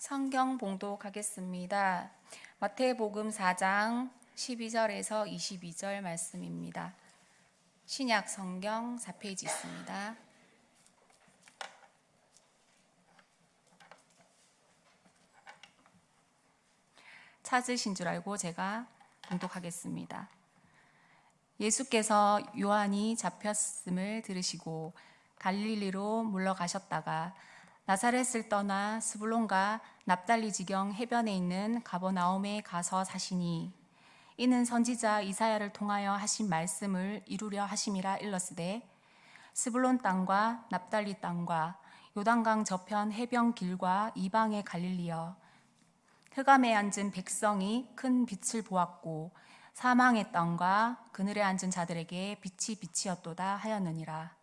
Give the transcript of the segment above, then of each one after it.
성경 봉독하겠습니다. 마태복음 4장 12절에서 22절 말씀입니다. 신약 성경 4페이지 있습니다. 찾으신 줄 알고 제가 봉독하겠습니다. 예수께서 요한이 잡혔음을 들으시고 갈릴리로 물러가셨다가 나사렛을 떠나 스불론과 납달리 지경 해변에 있는 가버나움에 가서 사시니 이는 선지자 이사야를 통하여 하신 말씀을 이루려 하심이라 일렀으되 스불론 땅과 납달리 땅과 요단강 저편 해변 길과 이방의 갈릴리여 흑암에 앉은 백성이 큰 빛을 보았고 사망의 땅과 그늘에 앉은 자들에게 빛이 빛이었도다 하였느니라.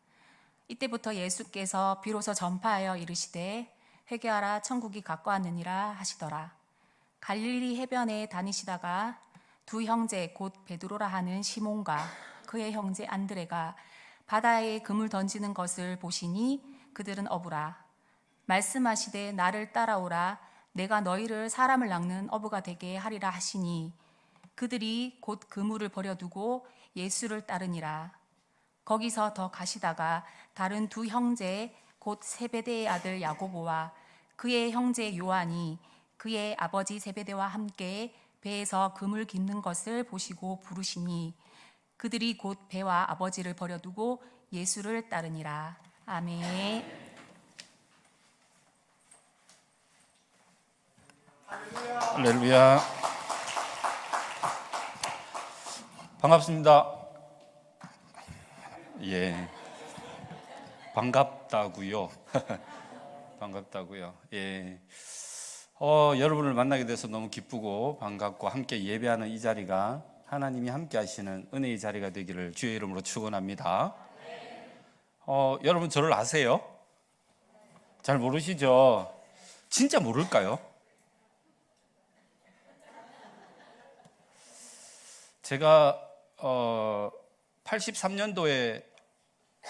이때부터 예수께서 비로소 전파하여 이르시되 회개하라 천국이 가까웠느니라 하시더라. 갈릴리 해변에 다니시다가 두 형제 곧 베드로라 하는 시몬과 그의 형제 안드레가 바다에 금을 던지는 것을 보시니 그들은 어부라. 말씀하시되 나를 따라오라. 내가 너희를 사람을 낚는 어부가 되게 하리라 하시니 그들이 곧 그물을 버려두고 예수를 따르니라. 거기서 더 가시다가 다른 두 형제 곧 세베대의 아들 야고보와 그의 형제 요한이 그의 아버지 세베대와 함께 배에서 금을 깁는 것을 보시고 부르시니 그들이 곧 배와 아버지를 버려두고 예수를 따르니라. 아멘. 할렐루야. 반갑습니다. 예, 반갑다고요. 반갑다고요. 예, 여러분을 만나게 돼서 너무 기쁘고 반갑고 함께 예배하는 이 자리가 하나님이 함께 하시는 은혜의 자리가 되기를 주의 이름으로 축원합니다. 여러분 저를 아세요? 잘 모르시죠? 진짜 모를까요? 제가 83년도에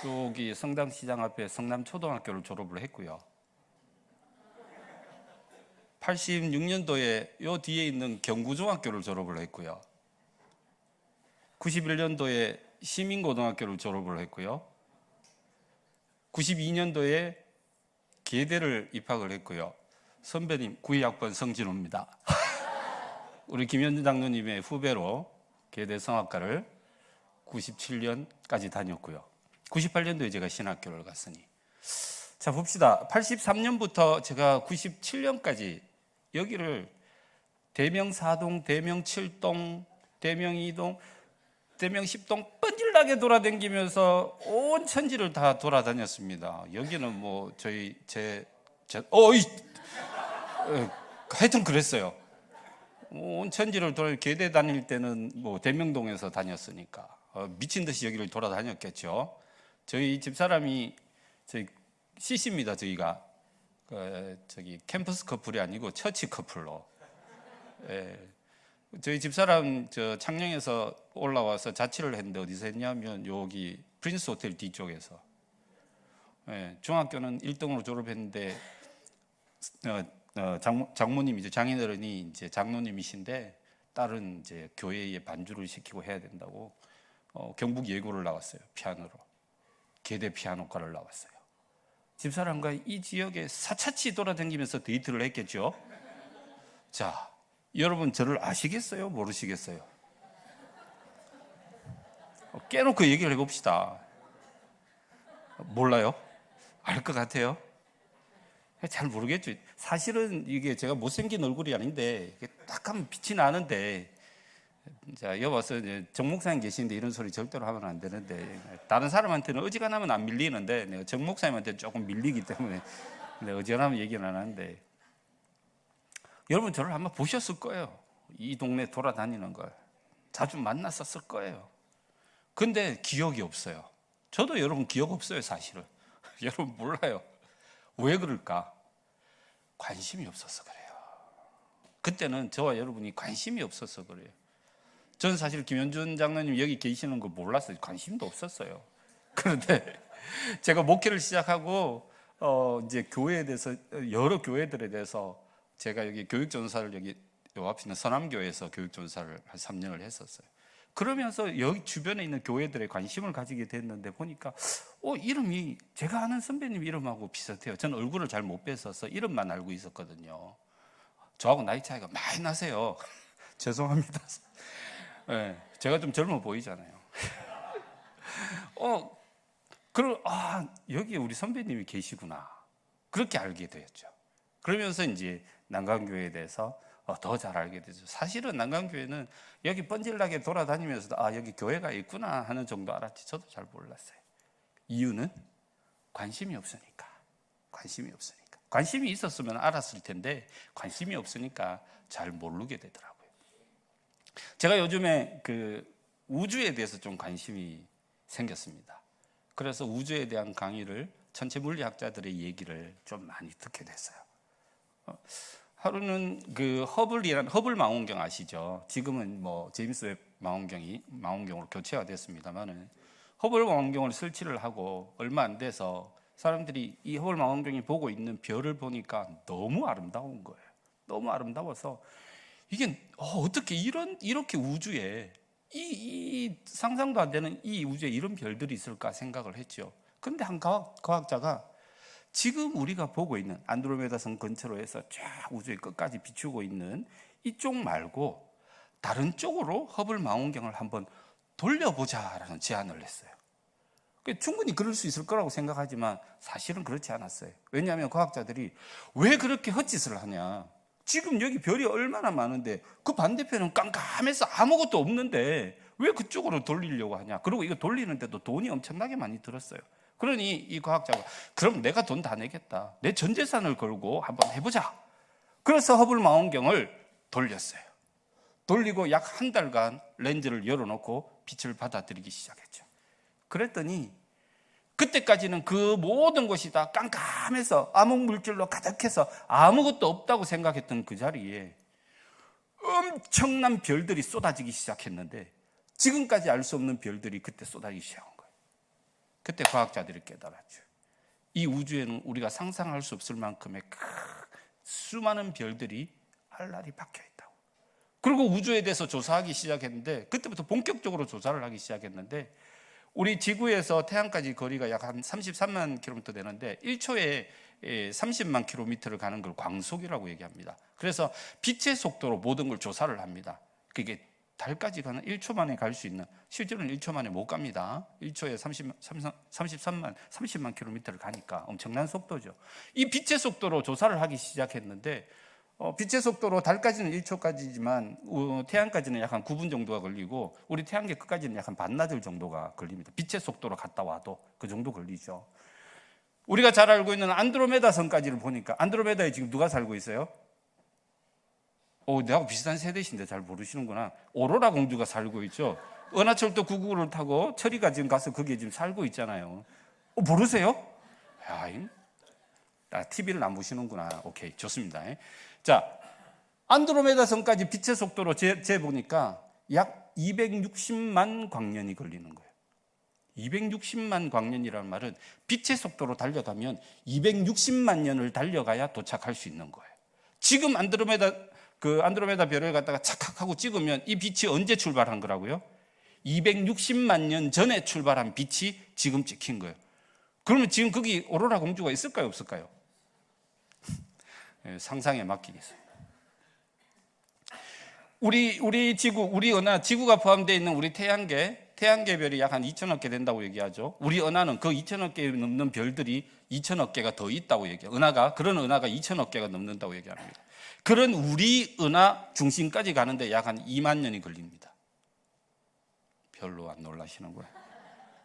여기 성당시장 앞에 성남초등학교를 졸업을 했고요. 86년도에 요 뒤에 있는 경구중학교를 졸업을 했고요. 91년도에 시민고등학교를 졸업을 했고요. 92년도에 계대를 입학을 했고요. 선배님 92학번 성진호입니다. 우리 김현준 장로님의 후배로 계대 성악과를 97년까지 다녔고요. 98년도에 제가 신학교를 갔으니, 자 봅시다. 83년부터 제가 97년까지 여기를 대명 4동, 대명 7동, 대명 2동, 대명 10동 뻔질나게 돌아다니면서 온 천지를 다 돌아다녔습니다. 여기는 뭐 하여튼 그랬어요. 온 천지를 계대 다닐 때는 뭐 대명동에서 다녔으니까 미친 듯이 여기를 돌아다녔겠죠. 저희 집사람이 저희 CC입니다. 저희가 저기 캠퍼스 커플이 아니고 처치 커플로. 예. 저희 집사람 저 창녕에서 올라와서 자취를 했는데 어디서 했냐면 여기 프린스 호텔 뒤쪽에서. 예. 중학교는 1등으로 졸업했는데 장모님이죠. 장인어른이 이제 장로님이신데 딸은 이제 교회에 반주를 시키고 해야 된다고 경북 예고를 나왔어요. 피아노로. 계대 피아노과를 나왔어요. 집사람과 이 지역에 사차치 돌아다니면서 데이트를 했겠죠. 자, 여러분 저를 아시겠어요? 모르시겠어요? 깨놓고 얘기를 해봅시다. 몰라요? 알 것 같아요? 잘 모르겠죠. 사실은 이게 제가 못생긴 얼굴이 아닌데 딱 하면 빛이 나는데, 자 여기 와서 정 목사님 계시는데 이런 소리 절대로 하면 안 되는데, 다른 사람한테는 어지간하면 안 밀리는데 내가 정 목사님한테 조금 밀리기 때문에 내가 어지간하면 얘기는 안 하는데, 여러분 저를 아마 보셨을 거예요. 이 동네 돌아다니는 걸 자주 만났었을 거예요. 근데 기억이 없어요. 저도 여러분 기억 없어요. 사실은 여러분 몰라요. 왜 그럴까? 관심이 없어서 그래요. 그때는 저와 여러분이 관심이 없어서 그래요. 저는 사실 김현준 장로님 여기 계시는 거 몰랐어요. 관심도 없었어요. 그런데 제가 목회를 시작하고 이제 교회에 대해서, 여러 교회들에 대해서 제가 여기 교육전사를 여기 요 앞에 있는 서남교회에서 교육전사를 한 3년을 했었어요. 그러면서 여기 주변에 있는 교회들에 관심을 가지게 됐는데 보니까 이름이 제가 아는 선배님 이름하고 비슷해요. 저는 얼굴을 잘 못 뵀어서 이름만 알고 있었거든요. 저하고 나이 차이가 많이 나세요. 죄송합니다. 네, 제가 좀 젊어 보이잖아요. 여기 우리 선배님이 계시구나. 그렇게 알게 되었죠. 그러면서 이제 난강교회에 대해서 더 잘 알게 되죠. 사실은 난강교회는 여기 번질나게 돌아다니면서도 여기 교회가 있구나 하는 정도 알았지 저도 잘 몰랐어요. 이유는 관심이 없으니까. 관심이 있었으면 알았을 텐데 관심이 없으니까 잘 모르게 되더라고요. 제가 요즘에 그 우주에 대해서 좀 관심이 생겼습니다. 그래서 우주에 대한 강의를 천체 물리학자들의 얘기를 좀 많이 듣게 됐어요. 하루는 그 허블 망원경 아시죠? 지금은 뭐 제임스 웹 망원경으로 교체가 됐습니다만은 허블 망원경을 설치를 하고 얼마 안 돼서 사람들이 이 허블 망원경이 보고 있는 별을 보니까 너무 아름다운 거예요. 너무 아름다워서 이게 어떻게 이렇게 우주에 이 상상도 안 되는 이 우주에 이런 별들이 있을까 생각을 했죠. 근데 한 과학자가 지금 우리가 보고 있는 안드로메다성 근처로 해서 쫙 우주의 끝까지 비추고 있는 이쪽 말고 다른 쪽으로 허블 망원경을 한번 돌려보자라는 제안을 했어요. 충분히 그럴 수 있을 거라고 생각하지만 사실은 그렇지 않았어요. 왜냐하면 과학자들이 왜 그렇게 헛짓을 하냐. 지금 여기 별이 얼마나 많은데 그 반대편은 깜깜해서 아무것도 없는데 왜 그쪽으로 돌리려고 하냐. 그리고 이거 돌리는데도 돈이 엄청나게 많이 들었어요. 그러니 이 과학자가 그럼 내가 돈 다 내겠다. 내 전 재산을 걸고 한번 해보자. 그래서 허블 망원경을 돌렸어요. 돌리고 약 한 달간 렌즈를 열어놓고 빛을 받아들이기 시작했죠. 그랬더니 그때까지는 그 모든 것이 다 깜깜해서 암흑물질로 가득해서 아무것도 없다고 생각했던 그 자리에 엄청난 별들이 쏟아지기 시작했는데 지금까지 알 수 없는 별들이 그때 쏟아지기 시작한 거예요. 그때 과학자들이 깨달았죠. 이 우주에는 우리가 상상할 수 없을 만큼의 수많은 별들이 알알이 박혀 있다고. 그리고 우주에 대해서 조사하기 시작했는데 그때부터 본격적으로 조사를 하기 시작했는데 우리 지구에서 태양까지 거리가 약 한 33만 킬로미터 되는데 1초에 30만 킬로미터를 가는 걸 광속이라고 얘기합니다. 그래서 빛의 속도로 모든 걸 조사를 합니다. 그게 달까지 가는 1초 만에 갈 수 있는, 실제로는 1초 만에 못 갑니다. 1초에 30만 킬로미터를 가니까 엄청난 속도죠. 이 빛의 속도로 조사를 하기 시작했는데 빛의 속도로 달까지는 1초까지지만 태양까지는 약 한 9분 정도가 걸리고 우리 태양계 끝까지는 약 한 반나절 정도가 걸립니다. 빛의 속도로 갔다 와도 그 정도 걸리죠. 우리가 잘 알고 있는 안드로메다 성까지를 보니까 안드로메다에 지금 누가 살고 있어요? 내하고 비슷한 세대신데 잘 모르시는구나. 오로라 공주가 살고 있죠. 은하철도 999를 타고 철이가 지금 가서 거기에 지금 살고 있잖아요. 모르세요? TV를 안 보시는구나. 오케이, 좋습니다. 자, 안드로메다 성까지 빛의 속도로 재보니까 약 260만 광년이 걸리는 거예요. 260만 광년이라는 말은 빛의 속도로 달려가면 260만 년을 달려가야 도착할 수 있는 거예요. 지금 안드로메다 별을 갖다가 착각하고 찍으면 이 빛이 언제 출발한 거라고요? 260만 년 전에 출발한 빛이 지금 찍힌 거예요. 그러면 지금 거기 오로라 공주가 있을까요, 없을까요? 상상에 맡기겠습니다. 우리 지구, 우리 은하, 지구가 포함되어 있는 우리 태양계 별이 약 한 2천억 개 된다고 얘기하죠. 우리 은하는 그 2천억 개 넘는 별들이 2천억 개가 더 있다고 얘기해요. 그런 은하가 2천억 개가 넘는다고 얘기합니다. 그런 우리 은하 중심까지 가는데 약 한 2만 년이 걸립니다. 별로 안 놀라시는구나.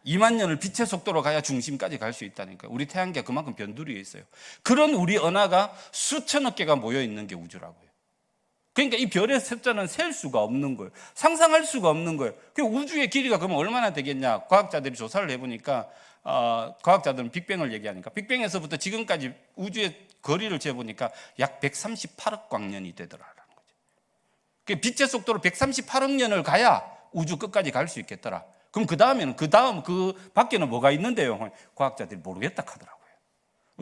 2만 년을 빛의 속도로 가야 중심까지 갈 수 있다니까. 우리 태양계가 그만큼 변두리에 있어요. 그런 우리 은하가 수천억 개가 모여 있는 게 우주라고요. 그러니까 이 별의 숫자는 셀 수가 없는 거예요. 상상할 수가 없는 거예요. 그 우주의 길이가 그러면 얼마나 되겠냐? 과학자들이 조사를 해보니까 과학자들은 빅뱅을 얘기하니까 빅뱅에서부터 지금까지 우주의 거리를 재보니까 약 138억 광년이 되더라라는 거죠. 빛의 속도로 138억 년을 가야 우주 끝까지 갈 수 있겠더라. 그럼 그 다음 밖에는 뭐가 있는데요? 과학자들이 모르겠다 하더라고요.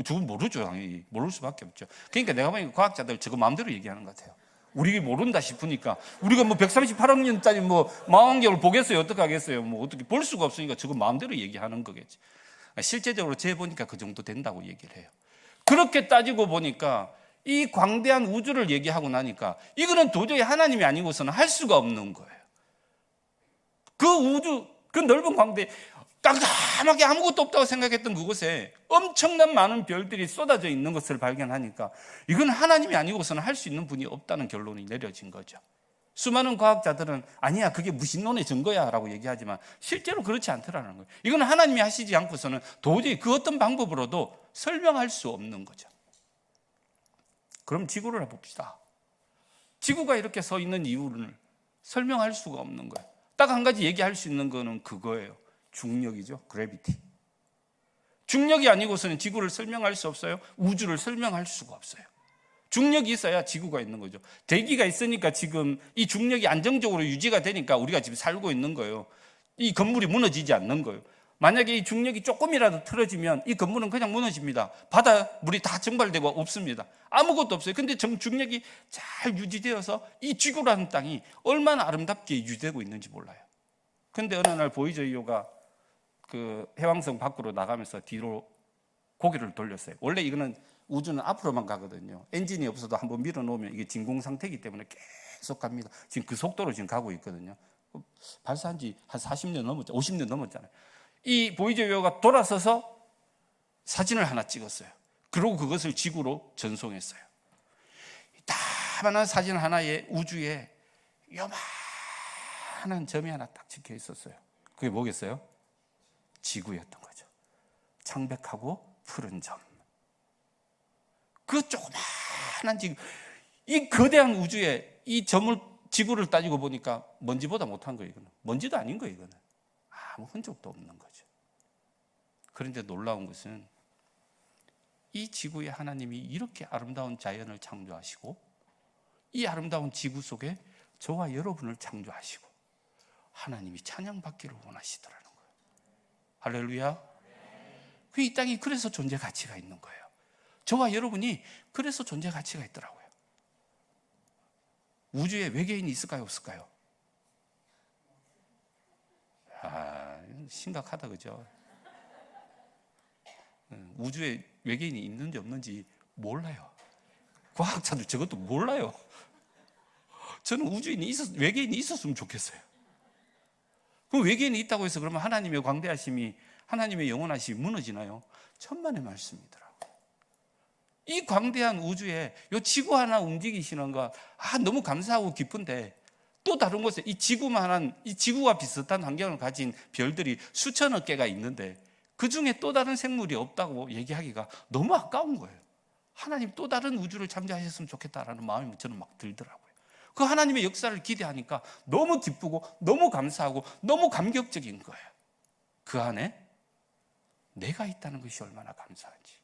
저건 모르죠, 당연히. 모를 수밖에 없죠. 그러니까 내가 보니까 과학자들 저거 마음대로 얘기하는 것 같아요. 우리 모른다 싶으니까 우리가 뭐 138억년짜리 뭐 망원경을 보겠어요? 어떻게 하겠어요? 뭐 어떻게 볼 수가 없으니까 저거 마음대로 얘기하는 거겠지. 실제적으로 재보니까 그 정도 된다고 얘기를 해요. 그렇게 따지고 보니까 이 광대한 우주를 얘기하고 나니까 이거는 도저히 하나님이 아니고서는 할 수가 없는 거예요. 그 우주, 그 넓은 광대, 깜깜하게 아무것도 없다고 생각했던 그곳에 엄청난 많은 별들이 쏟아져 있는 것을 발견하니까 이건 하나님이 아니고서는 할 수 있는 분이 없다는 결론이 내려진 거죠. 수많은 과학자들은 아니야, 그게 무신론의 증거야 라고 얘기하지만 실제로 그렇지 않더라는 거예요. 이건 하나님이 하시지 않고서는 도저히 그 어떤 방법으로도 설명할 수 없는 거죠. 그럼 지구를 해봅시다. 지구가 이렇게 서 있는 이유를 설명할 수가 없는 거예요. 딱 한 가지 얘기할 수 있는 거는 그거예요. 중력이죠. 그래비티. 중력이 아니고서는 지구를 설명할 수 없어요. 우주를 설명할 수가 없어요. 중력이 있어야 지구가 있는 거죠. 대기가 있으니까 지금 이 중력이 안정적으로 유지가 되니까 우리가 지금 살고 있는 거예요. 이 건물이 무너지지 않는 거예요. 만약에 이 중력이 조금이라도 틀어지면 이 건물은 그냥 무너집니다. 바닷물이 다 증발되고 없습니다. 아무것도 없어요. 근데 중력이 잘 유지되어서 이 지구라는 땅이 얼마나 아름답게 유지되고 있는지 몰라요. 근데 어느 날 보이저 2호가 그 해왕성 밖으로 나가면서 뒤로 고개를 돌렸어요. 원래 이거는 우주는 앞으로만 가거든요. 엔진이 없어도 한번 밀어놓으면 이게 진공 상태이기 때문에 계속 갑니다. 지금 그 속도로 지금 가고 있거든요. 발사한 지 한 40년 넘었죠. 50년 넘었잖아요. 이 보이저 2호가 돌아서서 사진을 하나 찍었어요. 그리고 그것을 지구로 전송했어요. 다만한 사진 하나에 우주에 요만한 점이 하나 딱 찍혀 있었어요. 그게 뭐겠어요? 지구였던 거죠. 창백하고 푸른 점. 그 조그만한 지구, 이 거대한 우주에 이 점을, 지구를 따지고 보니까 먼지보다 못한 거예요. 이거는 먼지도 아닌 거예요. 이거는 아무 흔적도 없는 거죠. 그런데 놀라운 것은 이 지구에 하나님이 이렇게 아름다운 자연을 창조하시고 이 아름다운 지구 속에 저와 여러분을 창조하시고 하나님이 찬양받기를 원하시더라는 거예요. 할렐루야. 이 땅이 그래서 존재 가치가 있는 거예요. 저와 여러분이 그래서 존재 가치가 있더라고요. 우주에 외계인이 있을까요, 없을까요? 심각하다, 그죠? 우주에 외계인이 있는지 없는지 몰라요. 과학자들 저것도 몰라요. 저는 외계인이 있었으면 좋겠어요. 그럼 외계인이 있다고 해서 그러면 하나님의 광대하심이, 하나님의 영원하심이 무너지나요? 천만의 말씀이더라고요. 이 광대한 우주에 이 지구 하나 움직이시는 거, 너무 감사하고 기쁜데 또 다른 곳에 이 지구만한, 이 지구와 비슷한 환경을 가진 별들이 수천억 개가 있는데 그 중에 또 다른 생물이 없다고 얘기하기가 너무 아까운 거예요. 하나님 또 다른 우주를 창조하셨으면 좋겠다라는 마음이 저는 막 들더라고요. 그 하나님의 역사를 기대하니까 너무 기쁘고 너무 감사하고 너무 감격적인 거예요. 그 안에 내가 있다는 것이 얼마나 감사한지.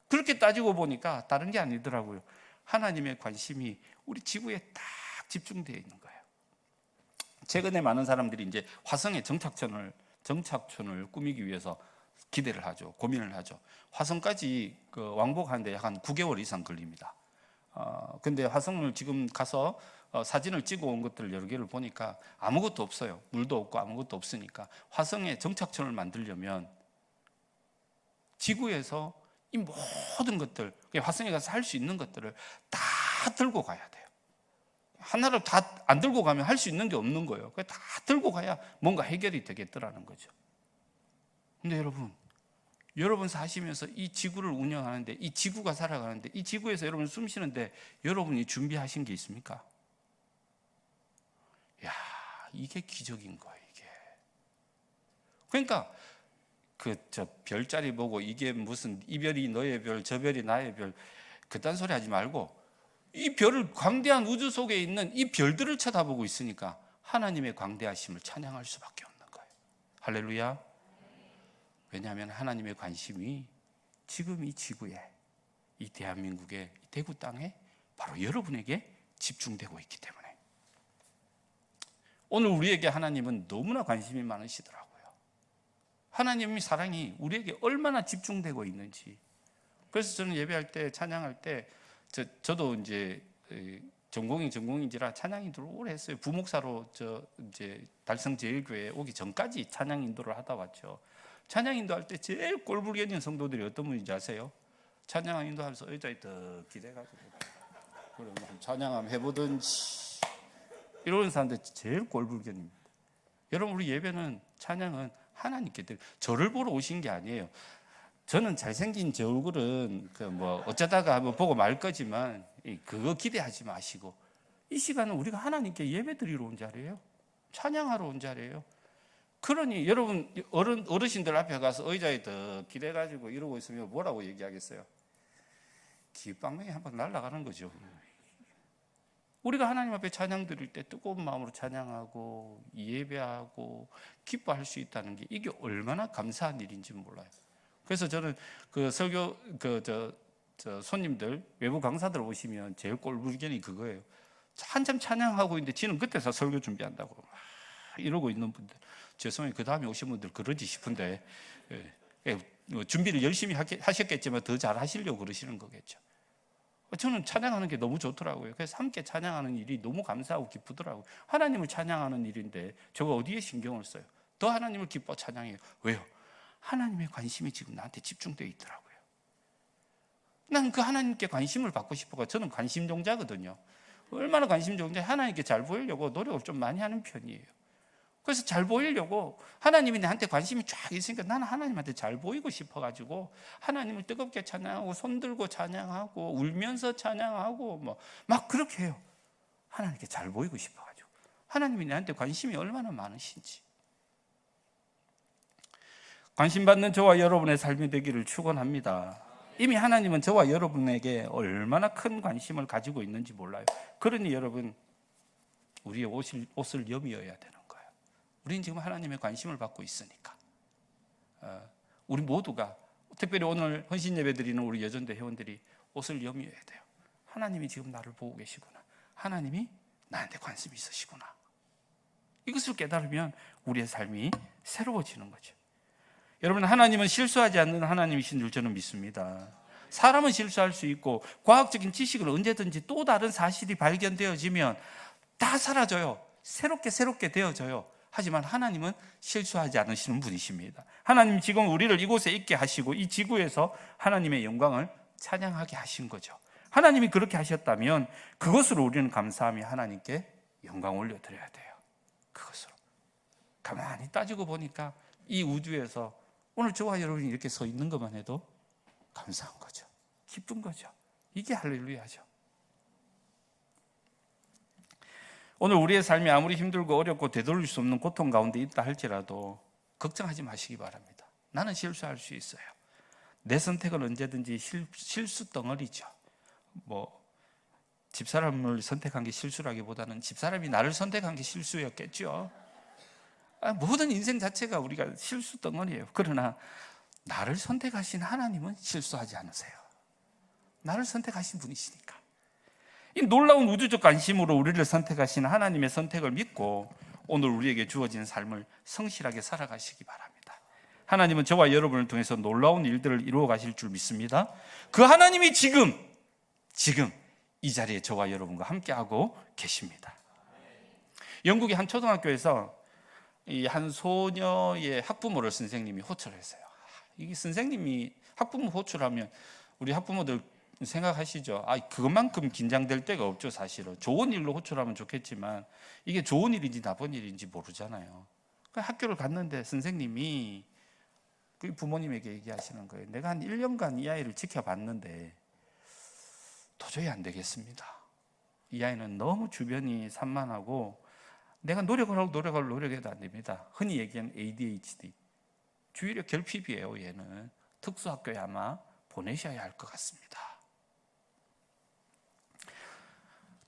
그렇게 따지고 보니까 다른 게 아니더라고요. 하나님의 관심이 우리 지구에 딱 집중되어 있는 거예요. 최근에 많은 사람들이 이제 화성의 정착촌을 꾸미기 위해서 기대를 하죠. 고민을 하죠. 화성까지 왕복하는데 약 한 9개월 이상 걸립니다. 근데 화성을 지금 가서 사진을 찍어 온 것들 여러 개를 보니까 아무것도 없어요. 물도 없고 아무것도 없으니까 화성에 정착촌을 만들려면 지구에서 이 모든 것들, 화성에 가서 할 수 있는 것들을 다 들고 가야 돼요. 하나를 다 안 들고 가면 할 수 있는 게 없는 거예요. 다 들고 가야 뭔가 해결이 되겠더라는 거죠. 근데 여러분 사시면서 이 지구를 운영하는데, 이 지구가 살아가는데, 이 지구에서 여러분 숨 쉬는데 여러분이 준비하신 게 있습니까? 이게 기적인 거예요, 이게. 그러니까 저 별자리 보고 이게 무슨 이 별이 너의 별, 저 별이 나의 별, 그딴 소리 하지 말고 이 별을, 광대한 우주 속에 있는 이 별들을 쳐다보고 있으니까 하나님의 광대하심을 찬양할 수밖에 없는 거예요. 할렐루야. 왜냐하면 하나님의 관심이 지금 이 지구에, 이 대한민국의 이 대구 땅에 바로 여러분에게 집중되고 있기 때문에 오늘 우리에게 하나님은 너무나 관심이 많으시더라고요. 하나님의 사랑이 우리에게 얼마나 집중되고 있는지 그래서 저는 예배할 때, 찬양할 때, 저도 이제 전공인지라 찬양 인도를 오래 했어요. 부목사로 이제 달성제일교회 오기 전까지 찬양 인도를 하다 왔죠. 찬양 인도할 때 제일 꼴불견인 성도들이 어떤 분인지 아세요? 찬양 인도하면서 의자에 더 기대가지고 그럼 찬양 한번 해보든지 이러는 사람들 제일 꼴불견입니다. 여러분, 우리 예배는, 찬양은 하나님께 드려. 저를 보러 오신 게 아니에요. 저는 잘생긴 제 얼굴은 어쩌다가 한번 보고 말 거지만 그거 기대하지 마시고, 이 시간은 우리가 하나님께 예배 드리러 온 자리예요. 찬양하러 온 자리예요. 그러니 여러분, 어르신들 앞에 가서 의자에 더 기대가지고 이러고 있으면 뭐라고 얘기하겠어요? 기빵명이 한번 날아가는 거죠. 우리가 하나님 앞에 찬양 드릴 때 뜨거운 마음으로 찬양하고 예배하고 기뻐할 수 있다는 게 이게 얼마나 감사한 일인지 몰라요. 그래서 저는 설교 손님들, 외부 강사들 오시면 제일 꼴불견이 그거예요. 한참 찬양하고 있는데 지는 그때서 설교 준비한다고 막 이러고 있는 분들, 죄송해요. 그 다음에 오신 분들 그러지 싶은데 준비를 열심히 하셨겠지만 더 잘 하시려고 그러시는 거겠죠. 저는 찬양하는 게 너무 좋더라고요. 그래서 함께 찬양하는 일이 너무 감사하고 기쁘더라고요. 하나님을 찬양하는 일인데 저거 어디에 신경을 써요? 더 하나님을 기뻐 찬양해요. 왜요? 하나님의 관심이 지금 나한테 집중되어 있더라고요. 난 그 하나님께 관심을 받고 싶어서, 저는 관심종자거든요. 얼마나 관심종자, 하나님께 잘 보이려고 노력을 좀 많이 하는 편이에요. 그래서 잘 보이려고, 하나님이 나한테 관심이 쫙 있으니까 나는 하나님한테 잘 보이고 싶어가지고 하나님을 뜨겁게 찬양하고 손들고 찬양하고 울면서 찬양하고 막 그렇게 해요. 하나님께 잘 보이고 싶어가지고, 하나님이 나한테 관심이 얼마나 많으신지. 관심받는 저와 여러분의 삶이 되기를 축원합니다. 이미 하나님은 저와 여러분에게 얼마나 큰 관심을 가지고 있는지 몰라요. 그러니 여러분, 우리의 옷을 여미어야 되는 거예요. 우리는 지금 하나님의 관심을 받고 있으니까. 우리 모두가, 특별히 오늘 헌신 예배 드리는 우리 여전대 회원들이 옷을 여미어야 돼요. 하나님이 지금 나를 보고 계시구나. 하나님이 나한테 관심이 있으시구나. 이것을 깨달으면 우리의 삶이 새로워지는 거죠. 여러분, 하나님은 실수하지 않는 하나님이신 줄 저는 믿습니다. 사람은 실수할 수 있고 과학적인 지식은 언제든지 또 다른 사실이 발견되어지면 다 사라져요. 새롭게 되어져요. 하지만 하나님은 실수하지 않으시는 분이십니다. 하나님 지금 우리를 이곳에 있게 하시고 이 지구에서 하나님의 영광을 찬양하게 하신 거죠. 하나님이 그렇게 하셨다면 그것으로 우리는 감사하며 하나님께 영광 올려드려야 돼요. 그것으로. 가만히 따지고 보니까 이 우주에서 오늘 저와 여러분이 이렇게 서 있는 것만 해도 감사한 거죠. 기쁜 거죠. 이게 할렐루야죠. 오늘 우리의 삶이 아무리 힘들고 어렵고 되돌릴 수 없는 고통 가운데 있다 할지라도 걱정하지 마시기 바랍니다. 나는 실수할 수 있어요. 내 선택은 언제든지 실수 덩어리죠. 집사람을 선택한 게 실수라기보다는 집사람이 나를 선택한 게 실수였겠죠. 모든 인생 자체가 우리가 실수 덩어리예요. 그러나 나를 선택하신 하나님은 실수하지 않으세요. 나를 선택하신 분이시니까. 이 놀라운 우주적 관심으로 우리를 선택하신 하나님의 선택을 믿고 오늘 우리에게 주어진 삶을 성실하게 살아가시기 바랍니다. 하나님은 저와 여러분을 통해서 놀라운 일들을 이루어 가실 줄 믿습니다. 그 하나님이 지금 이 자리에 저와 여러분과 함께하고 계십니다. 영국의 한 초등학교에서 이 한 소녀의 학부모를 선생님이 호출을 했어요. 이게 선생님이 학부모 호출하면 우리 학부모들 생각하시죠? 그것만큼 긴장될 데가 없죠. 사실은 좋은 일로 호출하면 좋겠지만 이게 좋은 일인지 나쁜 일인지 모르잖아요. 학교를 갔는데 선생님이 그 부모님에게 얘기하시는 거예요. 내가 한 1년간 이 아이를 지켜봤는데 도저히 안 되겠습니다. 이 아이는 너무 주변이 산만하고 내가 노력해도 안 됩니다. 흔히 얘기하는 ADHD, 주의력 결핍이에요. 얘는 특수학교에 아마 보내셔야 할 것 같습니다.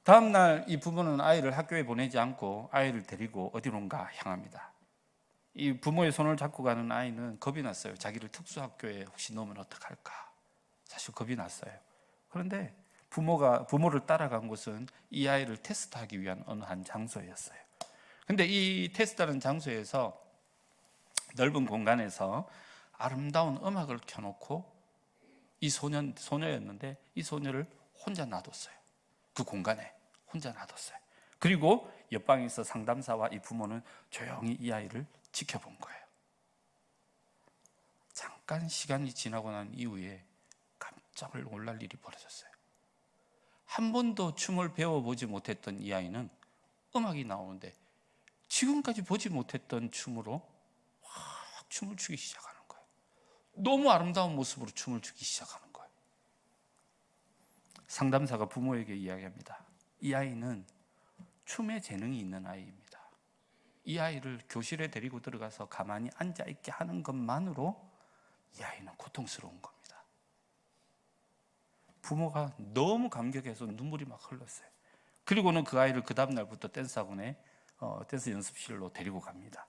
다음 날 이 부모는 아이를 학교에 보내지 않고 아이를 데리고 어디론가 향합니다. 이 부모의 손을 잡고 가는 아이는 겁이 났어요. 자기를 특수학교에 혹시 넣으면 어떡할까? 사실 겁이 났어요. 그런데 부모를 따라간 곳은 이 아이를 테스트하기 위한 어느 한 장소였어요. 근데 이 테스트하는 장소에서 넓은 공간에서 아름다운 음악을 켜놓고 이 소녀였는데 이 소녀를 혼자 놔뒀어요. 그 공간에 혼자 놔뒀어요. 그리고 옆방에서 상담사와 이 부모는 조용히 이 아이를 지켜본 거예요. 잠깐 시간이 지나고 난 이후에 깜짝 놀랄 일이 벌어졌어요. 한 번도 춤을 배워보지 못했던 이 아이는 음악이 나오는데 지금까지 보지 못했던 춤으로 확 춤을 추기 시작하는 거예요. 너무 아름다운 모습으로 춤을 추기 시작하는 거예요. 상담사가 부모에게 이야기합니다. 이 아이는 춤에 재능이 있는 아이입니다. 이 아이를 교실에 데리고 들어가서 가만히 앉아있게 하는 것만으로 이 아이는 고통스러운 겁니다. 부모가 너무 감격해서 눈물이 막 흘렀어요. 그리고는 그 아이를 그 다음 날부터 댄스 학원에 댄스 연습실로 데리고 갑니다.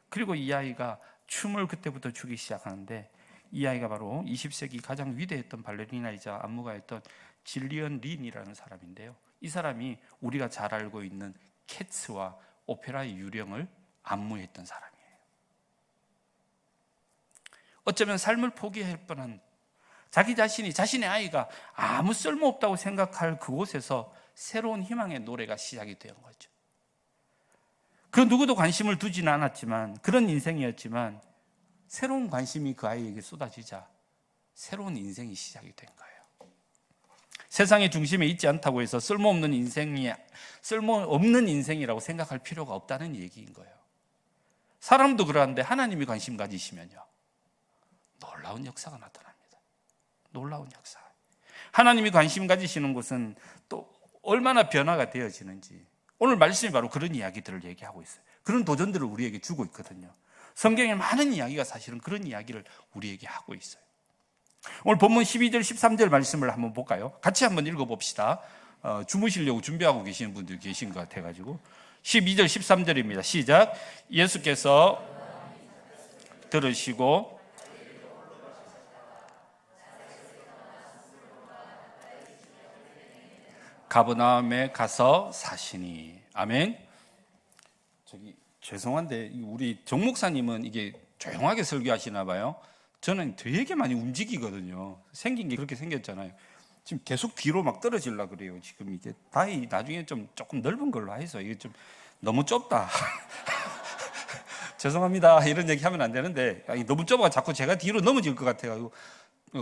그리고 이 아이가 춤을 그때부터 추기 시작하는데 이 아이가 바로 20세기 가장 위대했던 발레리나이자 안무가였던 질리언 린이라는 사람인데요. 이 사람이 우리가 잘 알고 있는 캐츠와 오페라의 유령을 안무했던 사람이에요. 어쩌면 삶을 포기할 뻔한 자기 자신이 자신의 아이가 아무 쓸모없다고 생각할 그곳에서 새로운 희망의 노래가 시작이 된 거죠. 그 누구도 관심을 두지는 않았지만 그런 인생이었지만 새로운 관심이 그 아이에게 쏟아지자 새로운 인생이 시작이 된 거예요. 세상의 중심에 있지 않다고 해서 쓸모없는 인생이라고 생각할 필요가 없다는 얘기인 거예요. 사람도 그러한데 하나님이 관심 가지시면요 놀라운 역사가 나타납니다. 놀라운 역사. 하나님이 관심 가지시는 곳은 또 얼마나 변화가 되어지는지 오늘 말씀이 바로 그런 이야기들을 얘기하고 있어요. 그런 도전들을 우리에게 주고 있거든요. 성경에 많은 이야기가 사실은 그런 이야기를 우리에게 하고 있어요. 오늘 본문 12절 13절 말씀을 한번 볼까요? 같이 한번 읽어봅시다. 주무시려고 준비하고 계시는 분들이 계신 것 같아가지고 12절 13절입니다. 시작. 예수께서 들으시고 가버나움에 가서 사시니. 아멘. 죄송한데 우리 정 목사님은 이게 조용하게 설교하시나 봐요. 저는 되게 많이 움직이거든요. 생긴 게 그렇게 생겼잖아요. 지금 계속 뒤로 막 떨어지려고 그래요. 지금 이게 다이 나중에 좀 조금 넓은 걸로 해서 이게 좀 너무 좁다. 죄송합니다. 이런 얘기 하면 안 되는데 너무 좁아 자꾸 제가 뒤로 넘어질 것 같아요.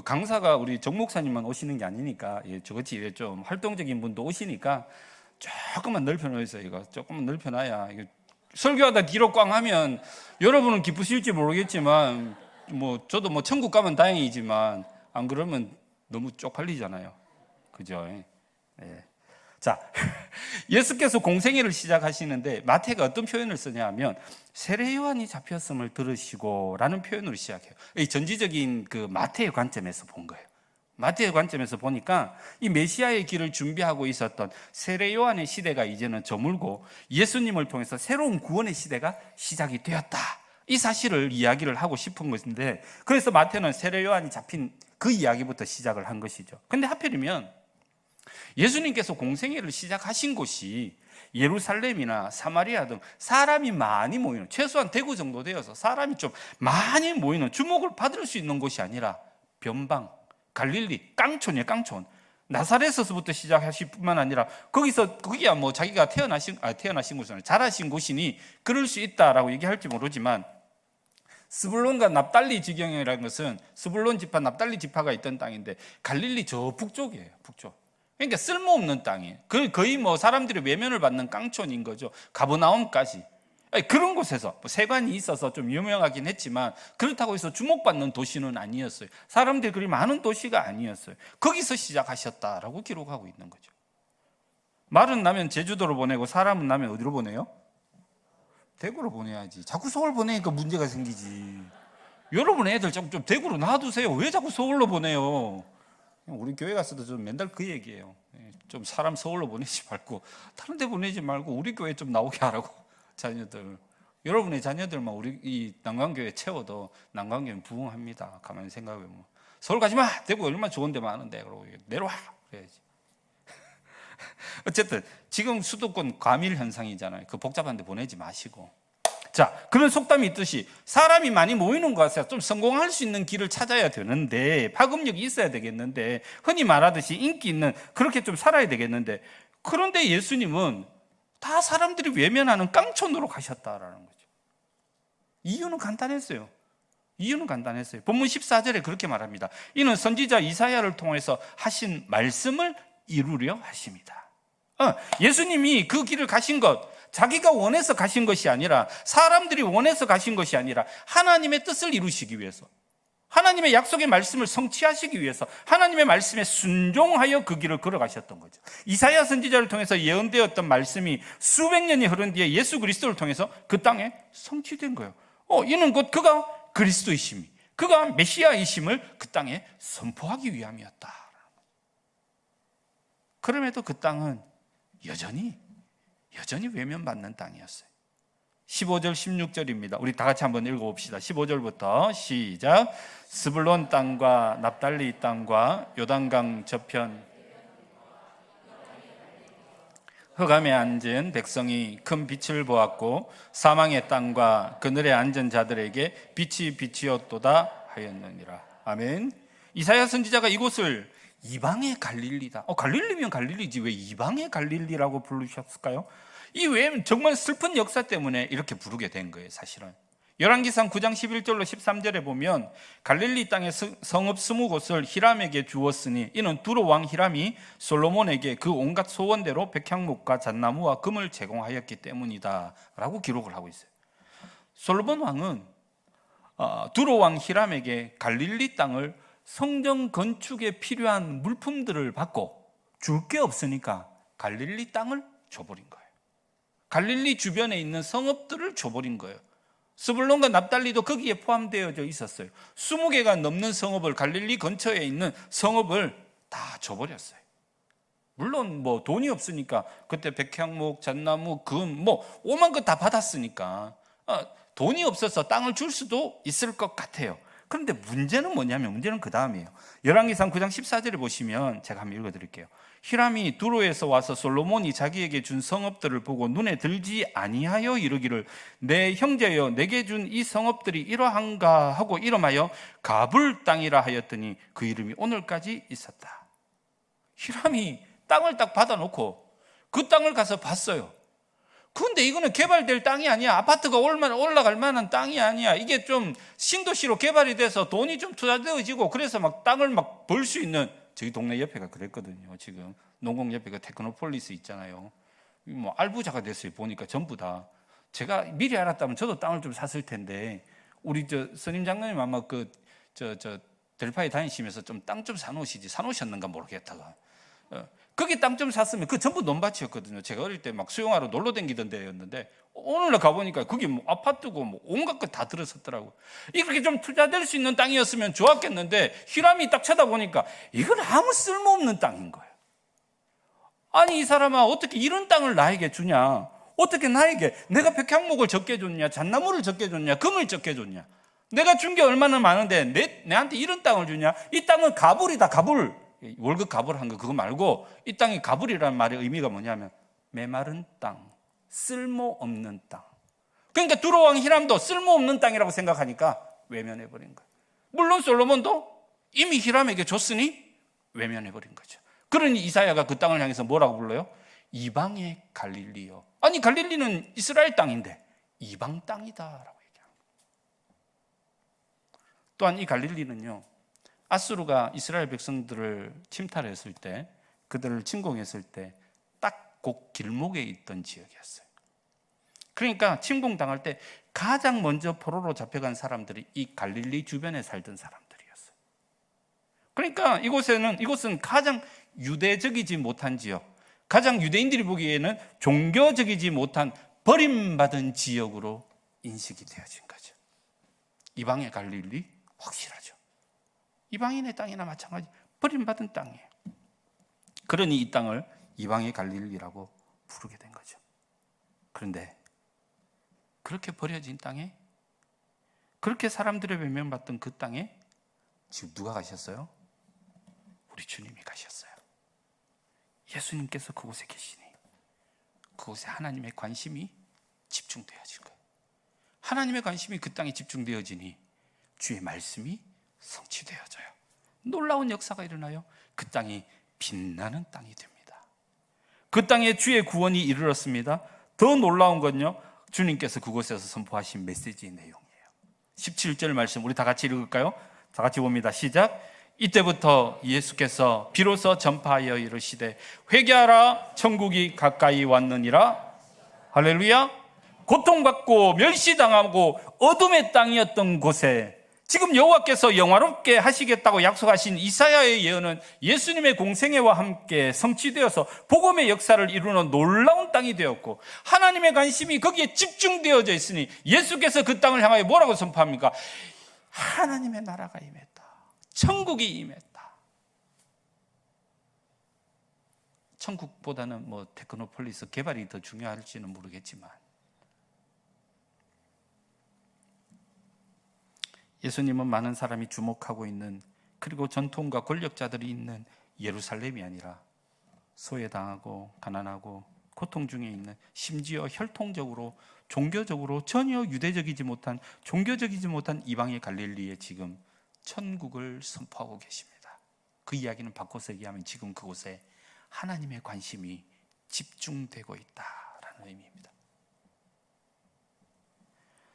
강사가 우리 정 목사님만 오시는 게 아니니까 저같이 좀 활동적인 분도 오시니까 조금만 넓혀놓으세요. 이거 조금만 넓혀놔야 이거 설교하다 뒤로 꽝 하면 여러분은 기쁘실지 모르겠지만 저도 천국 가면 다행이지만 안 그러면 너무 쪽팔리잖아요. 그죠? 네. 자, 예수께서 공생애를 시작하시는데 마태가 어떤 표현을 쓰냐 하면 세례 요한이 잡혔음을 들으시고 라는 표현으로 시작해요. 이 전지적인 그 마태의 관점에서 본 거예요. 마태의 관점에서 보니까 이 메시아의 길을 준비하고 있었던 세례 요한의 시대가 이제는 저물고 예수님을 통해서 새로운 구원의 시대가 시작이 되었다. 이 사실을 이야기를 하고 싶은 것인데 그래서 마태는 세례 요한이 잡힌 그 이야기부터 시작을 한 것이죠. 근데 하필이면 예수님께서 공생애를 시작하신 곳이 예루살렘이나 사마리아 등 사람이 많이 모이는 최소한 대구 정도 되어서 사람이 좀 많이 모이는 주목을 받을 수 있는 곳이 아니라 변방, 갈릴리, 깡촌이에요. 깡촌. 나사렛에서부터 시작하실 뿐만 아니라 거기야 자기가 태어나신 곳은 자라신 곳이니 그럴 수 있다라고 얘기할지 모르지만 스불론과 납달리 지경이라는 것은 스불론 지파, 납달리 지파가 있던 땅인데 갈릴리 저 북쪽이에요. 북쪽. 그러니까 쓸모없는 땅이에요. 거의 사람들이 외면을 받는 깡촌인 거죠. 가버나움까지. 그런 곳에서 세관이 있어서 좀 유명하긴 했지만 그렇다고 해서 주목받는 도시는 아니었어요. 사람들이 그리 많은 도시가 아니었어요. 거기서 시작하셨다라고 기록하고 있는 거죠. 말은 나면 제주도로 보내고 사람은 나면 어디로 보내요? 대구로 보내야지. 자꾸 서울 보내니까 문제가 생기지. 여러분 애들 좀 대구로 놔두세요. 왜 자꾸 서울로 보내요? 우리 교회 갔어도 좀 맨날 그 얘기예요. 좀 사람 서울로 보내지 말고 다른 데 보내지 말고 우리 교회 좀 나오게 하라고. 자녀들, 여러분의 자녀들만 우리 이 난강교회 채워도 난강교회는 부흥합니다. 가만히 생각해보면 서울 가지 마. 대구 얼마나 좋은 데 많은데 그러고 내려와 그래야지. 어쨌든 지금 수도권 과밀 현상이잖아요. 그 복잡한 데 보내지 마시고 자, 그런 속담이 있듯이 사람이 많이 모이는 곳에서 좀 성공할 수 있는 길을 찾아야 되는데, 파급력이 있어야 되겠는데, 흔히 말하듯이 인기 있는 그렇게 좀 살아야 되겠는데, 그런데 예수님은 다 사람들이 외면하는 깡촌으로 가셨다라는 거죠. 이유는 간단했어요. 본문 14절에 그렇게 말합니다. 이는 선지자 이사야를 통해서 하신 말씀을 이루려 하십니다. 예수님이 그 길을 가신 것, 자기가 원해서 가신 것이 아니라, 사람들이 원해서 가신 것이 아니라 하나님의 뜻을 이루시기 위해서, 하나님의 약속의 말씀을 성취하시기 위해서 하나님의 말씀에 순종하여 그 길을 걸어가셨던 거죠. 이사야 선지자를 통해서 예언되었던 말씀이 수백 년이 흐른 뒤에 예수 그리스도를 통해서 그 땅에 성취된 거예요. 이는 곧 그가 그리스도이심이, 그가 메시아이심을 그 땅에 선포하기 위함이었다. 그럼에도 그 땅은 여전히 외면받는 땅이었어요. 15절 16절입니다. 우리 다 같이 한번 읽어봅시다. 15절부터 시작. 스불론 땅과 납달리 땅과 요단강 저편 흑암에 앉은 백성이 큰 빛을 보았고, 사망의 땅과 그늘에 앉은 자들에게 빛이 비치었도다 하였느니라. 아멘. 이사야 선지자가 이곳을 이방의 갈릴리다. 갈릴리면 갈릴리지 왜 이방의 갈릴리라고 부르셨을까요? 이 외에는 정말 슬픈 역사 때문에 이렇게 부르게 된 거예요, 사실은. 열왕기상 9장 11절로 13절에 보면 갈릴리 땅의 성읍 20곳을 히람에게 주었으니 이는 두로 왕 히람이 솔로몬에게 그 온갖 소원대로 백향목과 잣나무와 금을 제공하였기 때문이다 라고 기록을 하고 있어요. 솔로몬 왕은 두로 왕 히람에게 갈릴리 땅을 성전 건축에 필요한 물품들을 받고 줄 게 없으니까 갈릴리 땅을 줘버린 거예요. 갈릴리 주변에 있는 성읍들을 줘버린 거예요. 스불론과 납달리도 거기에 포함되어져 있었어요. 20개가 넘는 성읍을, 갈릴리 근처에 있는 성읍을 다 줘버렸어요. 물론 뭐 돈이 없으니까 그때 백향목, 잣나무, 금 오만 것 다 받았으니까 돈이 없어서 땅을 줄 수도 있을 것 같아요. 그런데 문제는 뭐냐면, 문제는 그 다음이에요. 열왕기상 9장 14절에 보시면 제가 한번 읽어드릴게요. 히람이 두로에서 와서 솔로몬이 자기에게 준 성읍들을 보고 눈에 들지 아니하여 이르기를, 내 형제여 내게 준 이 성읍들이 이러한가 하고 이름하여 가불 땅이라 하였더니 그 이름이 오늘까지 있었다. 히람이 땅을 딱 받아놓고 그 땅을 가서 봤어요. 근데 이거는 개발될 땅이 아니야. 아파트가 올라갈 만한 땅이 아니야. 이게 좀 신도시로 개발이 돼서 돈이 좀 투자되어지고 그래서 막 땅을 막 벌 수 있는, 저희 동네 옆에가 그랬거든요. 지금 농공 옆에가 테크노폴리스 있잖아요. 뭐 알부자가 됐어요. 보니까 전부 다. 제가 미리 알았다면 저도 땅을 좀 샀을 텐데, 우리 선임 장로님 아마 델파에 다니시면서 좀 땅 좀 사놓으셨는가 모르겠다가. 거기 땅 좀 샀으면 그 전부 논밭이었거든요. 제가 어릴 때 막 수영하러 놀러 다니던 데였는데 오늘날 가보니까 그게 뭐 아파트고 뭐 온갖 것 다 들어섰더라고요. 이렇게 좀 투자될 수 있는 땅이었으면 좋았겠는데 히람이 딱 쳐다보니까 이건 아무 쓸모없는 땅인 거예요. 아니 이 사람아, 어떻게 이런 땅을 나에게 주냐? 어떻게 나에게 내가 백향목을 적게 줬냐? 잣나무를 적게 줬냐? 금을 적게 줬냐? 내가 준 게 얼마나 많은데 내한테 이런 땅을 주냐? 이 땅은 가불이다, 가불. 월급 가불한 거 그거 말고, 이 땅이 가불이라는 말의 의미가 뭐냐면 메마른 땅, 쓸모없는 땅. 그러니까 두로 왕 히람도 쓸모없는 땅이라고 생각하니까 외면해버린 거예요. 물론 솔로몬도 이미 히람에게 줬으니 외면해버린 거죠. 그러니 이사야가 그 땅을 향해서 뭐라고 불러요? 이방의 갈릴리요. 아니 갈릴리는 이스라엘 땅인데 이방 땅이다라고 얘기합니다. 또한 이 갈릴리는요, 아수르가 이스라엘 백성들을 침탈했을 때, 그들을 침공했을 때 딱 그 길목에 있던 지역이었어요. 그러니까 침공당할 때 가장 먼저 포로로 잡혀간 사람들이 이 갈릴리 주변에 살던 사람들이었어요. 그러니까 이곳은 가장 유대적이지 못한 지역, 가장 유대인들이 보기에는 종교적이지 못한 버림받은 지역으로 인식이 되어진 거죠. 이방의 갈릴리 확실하죠. 이방인의 땅이나 마찬가지 버림받은 땅이에요. 그러니 이 땅을 이방의 갈릴리라고 부르게 된 거죠. 그런데 그렇게 버려진 땅에, 그렇게 사람들의 외면받던 그 땅에 지금 누가 가셨어요? 우리 주님이 가셨어요. 예수님께서 그곳에 계시니 그곳에 하나님의 관심이 집중되어진 거예요. 하나님의 관심이 그 땅에 집중되어지니 주의 말씀이 성취되어져요. 놀라운 역사가 일어나요. 그 땅이 빛나는 땅이 됩니다. 그 땅에 주의 구원이 이르렀습니다. 더 놀라운 건요, 주님께서 그곳에서 선포하신 메시지의 내용이에요. 17절 말씀 우리 다 같이 읽을까요? 다 같이 봅니다. 시작. 이때부터 예수께서 비로소 전파하여 이르시되 회개하라, 천국이 가까이 왔느니라. 할렐루야. 고통받고 멸시당하고 어둠의 땅이었던 곳에 지금 여호와께서 영화롭게 하시겠다고 약속하신 이사야의 예언은 예수님의 공생애와 함께 성취되어서 복음의 역사를 이루는 놀라운 땅이 되었고, 하나님의 관심이 거기에 집중되어져 있으니 예수께서 그 땅을 향하여 뭐라고 선포합니까? 하나님의 나라가 임했다. 천국이 임했다. 천국보다는 테크노폴리스 개발이 더 중요할지는 모르겠지만, 예수님은 많은 사람이 주목하고 있는, 그리고 전통과 권력자들이 있는 예루살렘이 아니라 소외당하고 가난하고 고통 중에 있는, 심지어 혈통적으로 종교적으로 전혀 유대적이지 못한, 종교적이지 못한 이방의 갈릴리에 지금 천국을 선포하고 계십니다. 그 이야기는 바꿔서 얘기하면 지금 그곳에 하나님의 관심이 집중되고 있다라는 의미입니다.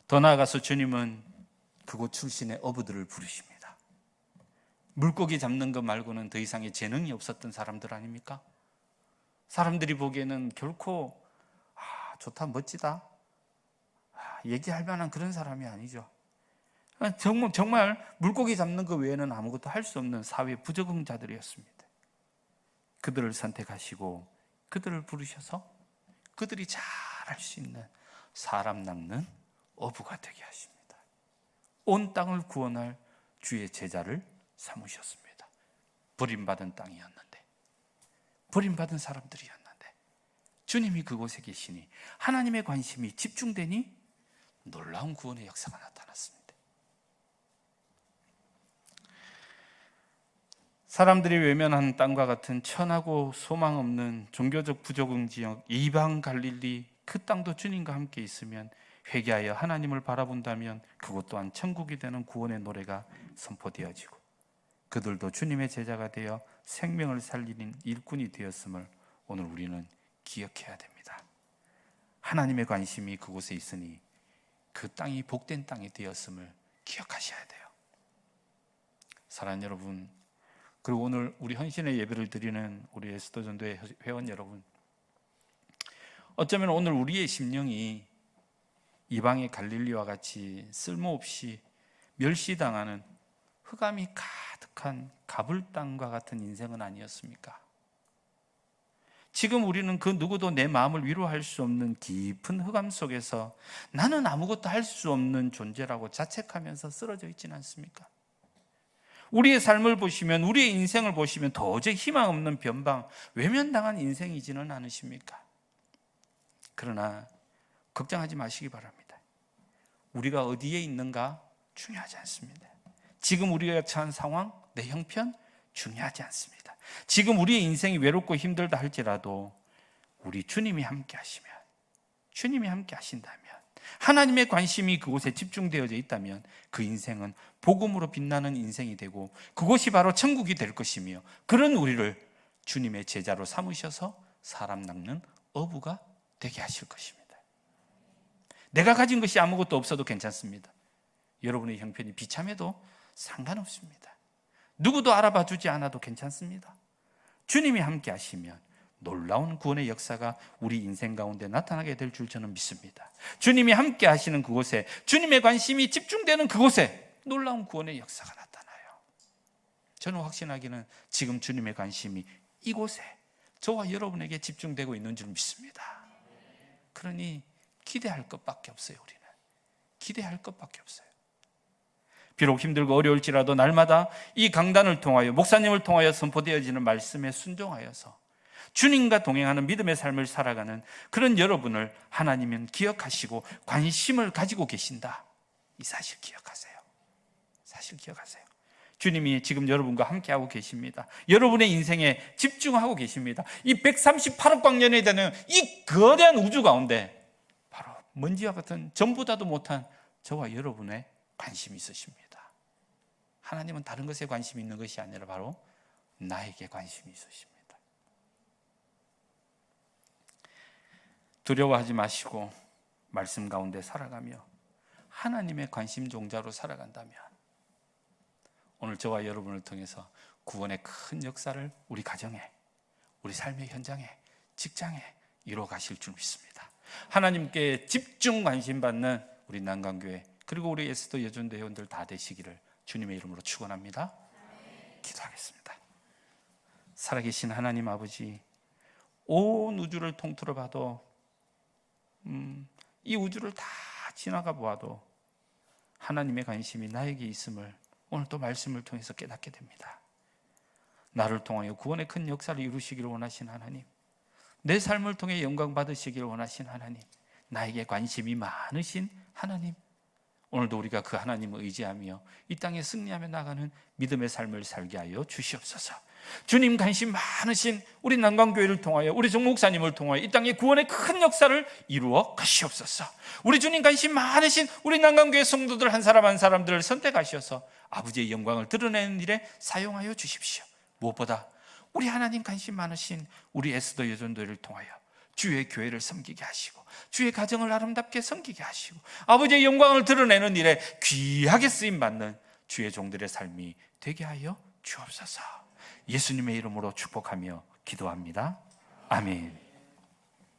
더 나아가서 주님은 그곳 출신의 어부들을 부르십니다. 물고기 잡는 것 말고는 더 이상의 재능이 없었던 사람들 아닙니까? 사람들이 보기에는 결코 좋다, 멋지다, 얘기할 만한 그런 사람이 아니죠. 정말 물고기 잡는 것 외에는 아무것도 할 수 없는 사회 부적응자들이었습니다. 그들을 선택하시고 그들을 부르셔서 그들이 잘 할 수 있는 사람 낚는 어부가 되게 하십니다. 온 땅을 구원할 주의 제자를 삼으셨습니다. 버림받은 땅이었는데, 버림받은 사람들이었는데 주님이 그곳에 계시니 하나님의 관심이 집중되니 놀라운 구원의 역사가 나타났습니다. 사람들이 외면한 땅과 같은 천하고 소망 없는 종교적 부적응 지역 이방 갈릴리, 그 땅도 주님과 함께 있으면, 회개하여 하나님을 바라본다면 그것 또한 천국이 되는 구원의 노래가 선포되어지고, 그들도 주님의 제자가 되어 생명을 살리는 일꾼이 되었음을 오늘 우리는 기억해야 됩니다. 하나님의 관심이 그곳에 있으니 그 땅이 복된 땅이 되었음을 기억하셔야 돼요. 사랑하는 여러분, 그리고 오늘 우리 헌신의 예배를 드리는 우리 에스더 전도회 회원 여러분, 어쩌면 오늘 우리의 심령이 이방의 갈릴리와 같이 쓸모없이 멸시당하는 흑암이 가득한 가불 땅과 같은 인생은 아니었습니까? 지금 우리는 그 누구도 내 마음을 위로할 수 없는 깊은 흑암 속에서 나는 아무것도 할 수 없는 존재라고 자책하면서 쓰러져 있지는 않습니까? 우리의 삶을 보시면, 우리의 인생을 보시면 도저히 희망 없는 변방, 외면당한 인생이지는 않으십니까? 그러나 걱정하지 마시기 바랍니다. 우리가 어디에 있는가 중요하지 않습니다. 지금 우리가 처한 상황, 내 형편 중요하지 않습니다. 지금 우리의 인생이 외롭고 힘들다 할지라도 우리 주님이 함께 하시면, 주님이 함께 하신다면, 하나님의 관심이 그곳에 집중되어져 있다면 그 인생은 복음으로 빛나는 인생이 되고 그곳이 바로 천국이 될 것이며, 그런 우리를 주님의 제자로 삼으셔서 사람 낚는 어부가 되게 하실 것입니다. 내가 가진 것이 아무것도 없어도 괜찮습니다. 여러분의 형편이 비참해도 상관없습니다. 누구도 알아봐 주지 않아도 괜찮습니다. 주님이 함께 하시면 놀라운 구원의 역사가 우리 인생 가운데 나타나게 될 줄 저는 믿습니다. 주님이 함께 하시는 그곳에, 주님의 관심이 집중되는 그곳에 놀라운 구원의 역사가 나타나요. 저는 확신하기는 지금 주님의 관심이 이곳에 저와 여러분에게 집중되고 있는 줄 믿습니다. 그러니 기대할 것밖에 없어요. 우리는 기대할 것밖에 없어요. 비록 힘들고 어려울지라도 날마다 이 강단을 통하여, 목사님을 통하여 선포되어지는 말씀에 순종하여서 주님과 동행하는 믿음의 삶을 살아가는 그런 여러분을 하나님은 기억하시고 관심을 가지고 계신다. 이 사실 기억하세요. 사실 기억하세요. 주님이 지금 여러분과 함께하고 계십니다. 여러분의 인생에 집중하고 계십니다. 이 138억 광년에 되는 이 거대한 우주 가운데 바로 먼지와 같은 전보다도 못한 저와 여러분의 관심이 있으십니다. 하나님은 다른 것에 관심이 있는 것이 아니라 바로 나에게 관심이 있으십니다. 두려워하지 마시고 말씀 가운데 살아가며 하나님의 관심 종자로 살아간다면 오늘 저와 여러분을 통해서 구원의 큰 역사를 우리 가정에, 우리 삶의 현장에, 직장에 이루어 가실 줄 믿습니다. 하나님께 집중 관심 받는 우리 난강교회 그리고 우리 에스더 여전도 회원들 다 되시기를 주님의 이름으로 축원합니다. 기도하겠습니다. 살아계신 하나님 아버지, 온 우주를 통틀어 봐도 이 우주를 다 지나가 보아도 하나님의 관심이 나에게 있음을 오늘 또 말씀을 통해서 깨닫게 됩니다. 나를 통하여 구원의 큰 역사를 이루시기를 원하신 하나님, 내 삶을 통해 영광 받으시기를 원하신 하나님, 나에게 관심이 많으신 하나님, 오늘도 우리가 그 하나님을 의지하며 이 땅에 승리하며 나가는 믿음의 삶을 살게 하여 주시옵소서. 주님 관심 많으신 우리 난강교회를 통하여 우리 정 목사님을 통하여 이 땅에 구원의 큰 역사를 이루어 가시옵소서. 우리 주님 관심 많으신 우리 난강교회 성도들 한 사람 한 사람들을 선택하셔서 아버지의 영광을 드러내는 일에 사용하여 주십시오. 무엇보다 우리 하나님 관심 많으신 우리 에스더 여전도를 통하여 주의 교회를 섬기게 하시고 주의 가정을 아름답게 섬기게 하시고 아버지의 영광을 드러내는 일에 귀하게 쓰임받는 주의 종들의 삶이 되게 하여 주옵소서. 예수님의 이름으로 축복하며 기도합니다. 아멘.